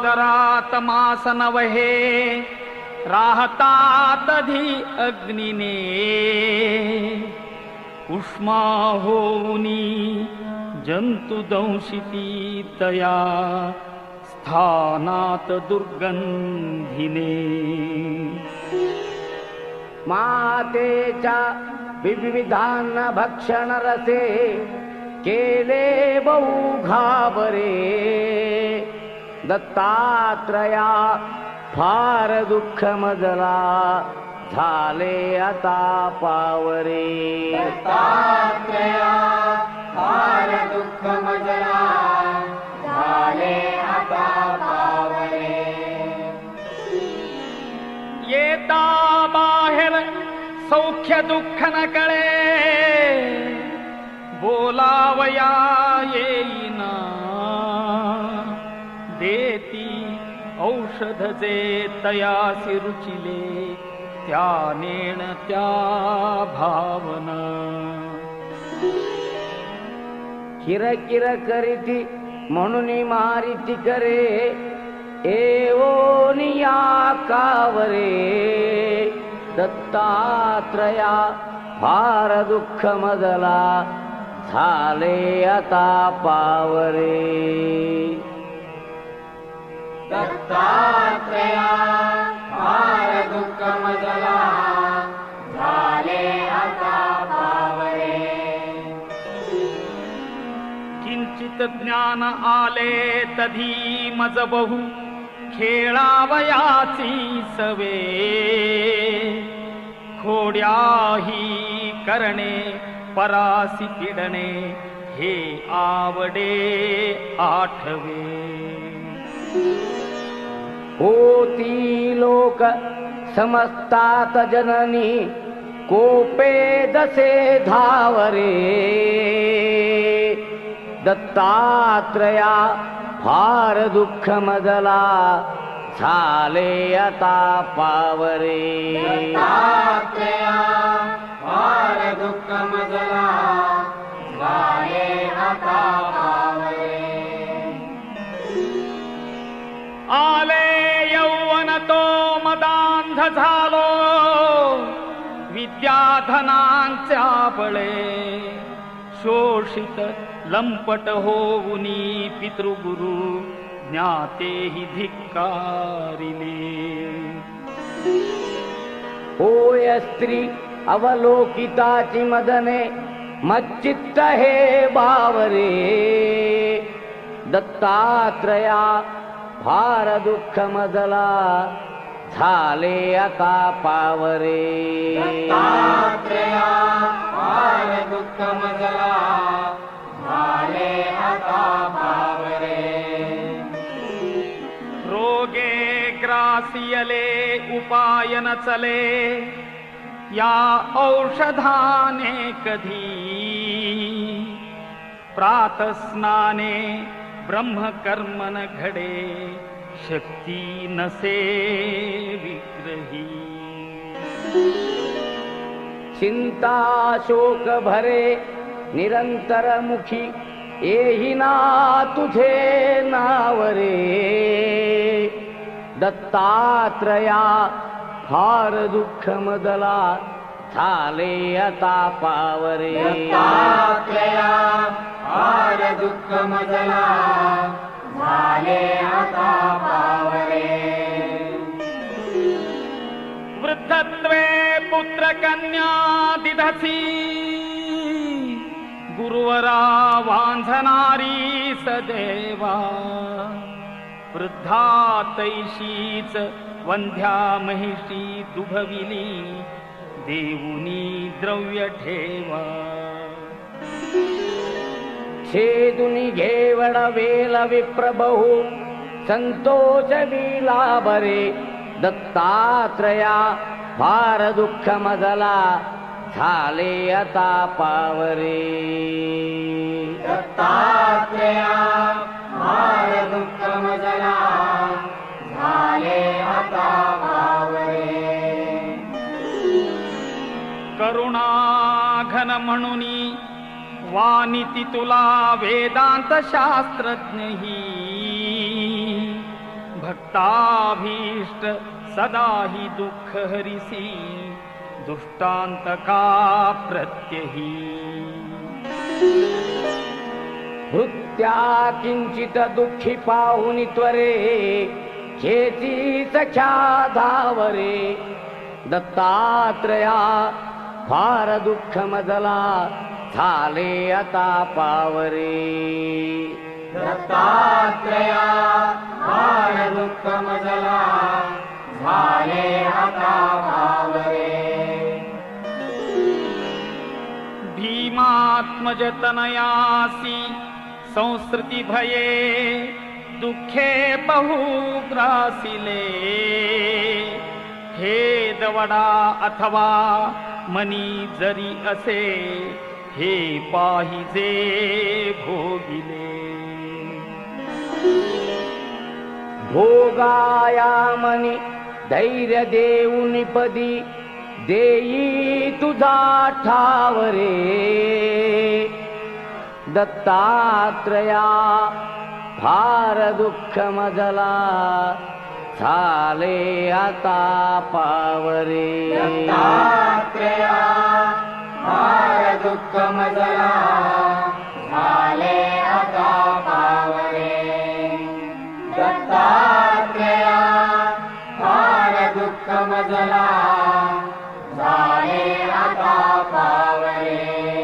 सागरात मास नवहे राहतात धी अग्निने उष्मा होऊनी जंतु दंशिती तया स्थानात दुर्गंधिने मातेच्या विविधान भक्षण रसे केले बहु घाबरे दत्तात्रया फार दुःख मजला झाले आता पावरे दत्तात्रया फार दुःख मजला झाले आता पावरे येता बाहेर सौख्य दुःख न कळे बोलावया येईना देती औषध जे तयासी रुचिले त्या नेण त्या भावना किरकिर करीती म्हणून मारिती करे एवोनिया कावरे दत्तात्रया फार दुःख मजला झाले आता पावरे दत्तात्रया फार दुःख मजला झाले आता पावरे किंचित ज्ञान आले तधी मज बहु खेळावयाची सवे खोड्याही करणे परासी पिडणे हे आवडे आठवे होती लोक समजतात जननी कोपे दसे धावरे दत्तात्रया फार दुःख मजला झाले आता पावरे दत्तात्रया फार दुःख मजला झाले आता पावरे आले यौवन तो मदांध झालो विद्याधनांच्या बळे शोषित लंपट होऊनी पितृगुरु ज्ञातेहि धिक्कारिले होय स्त्री अवलोकिताची मदने मच्चित्त हे बावरे दत्तात्रया फार दुःख मजला झाले आता पावरे दत्तात्रया फार दुःख मजला झाले आता पावरे रोगे ग्रासियले उपाय न चले या औषधाने कधी प्रातस्नाने ब्रह्मकर्मन घडे शक्ती नसे विग्रही चिंता शोक भरे निरंतर मुखी येही ना तुझे नावरे दत्तात्रया फार दुःख मजला झाले आता पावरे दत्तात्रया फार दुःख मजला झाले आता पावरे वृद्धत्वे पुत्र कन्या दिधसी गुरुवरा वांझणारी सदेवा वृद्धा तैशीच वंध्या महिषी दुभविली देऊनी द्रव्य ठेवा छेदुनी घेवड वेल विप्रबहू संतोष विला बरे दत्तात्रया फार दुःख मजला झाले आता पावरे दत्तात्रया फार दुःख मजला झाले आता पावरे करुणा घन म्हणुनी वानिती तुला वेदांत शास्त्रज्ञही भक्ताभीष्ट सदा हि दुःख हरिसी दुष्टांतका प्रत्यही भृत्या किंचित दुःखी पाहुनी त्वरे खेची सख्या धावरे दत्तात्रया फार दुःख मजला झाले आता पावरे दत्तात्रया फार दुःख मजला झाले आता पावरे भीमात्मज तनयासी संस्कृती भये दुःखे बहु ग्रासिले हे दवडा अथवा मनी जरी असे हे पाहिजे भोगिले भोगाया मनी धैर्य देऊनी पदी देई तुझा ठावरे दत्तात्रया फार दुःख मजला झाले आता पावरे दत्तात्रया फार दुःख मजला झाले आता पावरे दत्तात्रया फार दुःख मजला झाले आता पावरे